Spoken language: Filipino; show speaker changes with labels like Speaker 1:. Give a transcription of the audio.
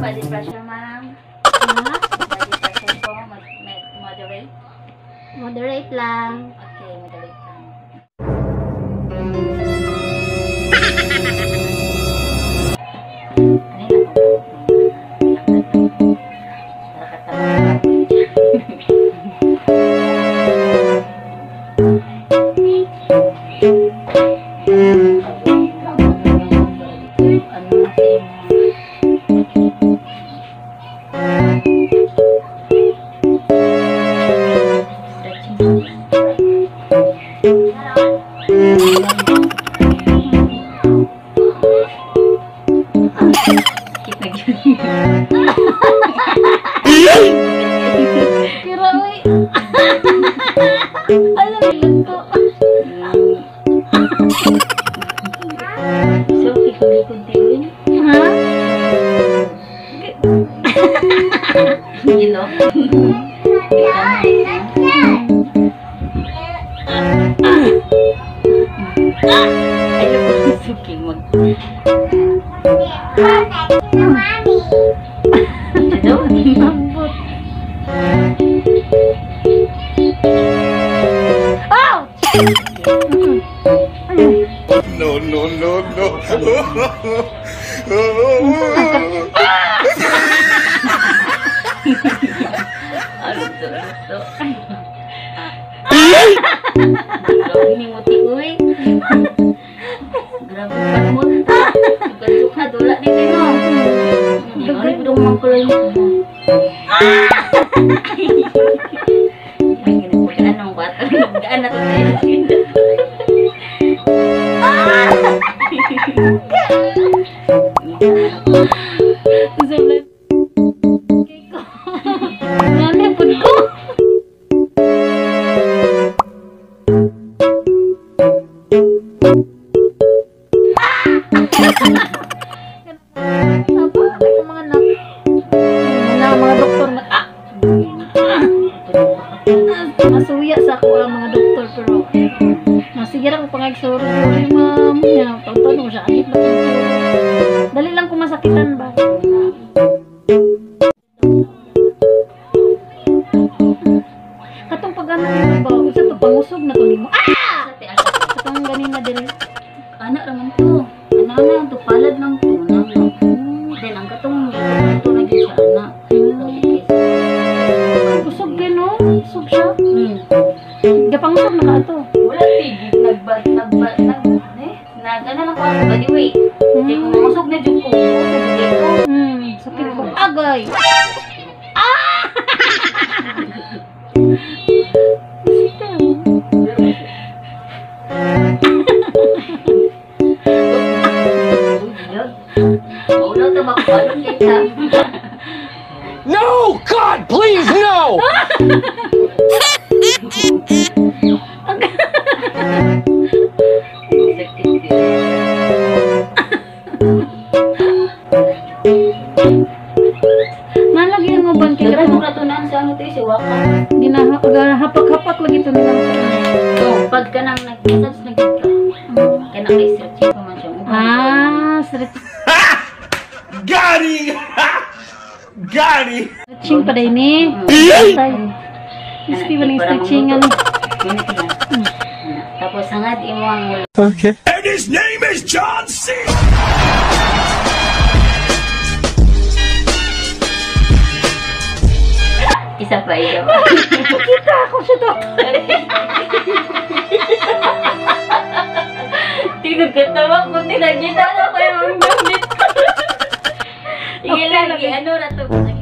Speaker 1: body pressure, ma'am. Body pressure po, moderate.
Speaker 2: Moderate lang.
Speaker 1: Okay, moderate lang.
Speaker 2: Kira, uy. Alam mo ko.
Speaker 1: So, ikuli-kuntiwin.
Speaker 2: Ha?
Speaker 1: Gilo. Ayaw ko suki mag... Ito daw?
Speaker 2: Ambot. Oh!
Speaker 3: No, no, no, no.
Speaker 1: Ano to? Grabe ni Muti, uy. Grabe ka mo. Suka-suka, dula din mo. Dugay ko daw mga kulay mo. Ang ginapulaan ng bata. Gaan na ito na yun.
Speaker 2: Nanay po ko. Mga doktor masuya sa ako ang mga doktor pero masigira ko pangag sorry ma'am ya pagtanong siya anit ba dali lang kung masakitan ba katong pag-ano ba usa to pangusog na to nimo katong ganina dire
Speaker 1: Anak naman to. Anak to palad ng to. Then ang katong ito na din sa anak.
Speaker 2: usog gano usog siya gapangusog na ka to
Speaker 1: Wala tigil. Nag-ano lang ko ako. By the way, hindi ko mamusog na dyan ko.
Speaker 2: sakit ko agay
Speaker 1: Wala ito makubalong kita.
Speaker 3: No! God, please, no!
Speaker 2: malagyan mo bang
Speaker 1: Kaya
Speaker 2: kaya
Speaker 1: mo katunan sa ano tayo si Waka.
Speaker 2: hapak-hapak lagi to nila
Speaker 1: Pagka nang nag-message na kita, kaya nang-research pa man siya.
Speaker 2: stretch
Speaker 3: Got him! Got him!
Speaker 2: stretching pa din ni Isti ba ng stretching ano
Speaker 1: Tapos hangad imo ang
Speaker 3: Okay. And his name is John C.
Speaker 1: isa pa iyo.
Speaker 2: kita ako siya to
Speaker 1: Tinagkatawa ko, tinagkita na ko yung gamit. Sige lang, ano na to.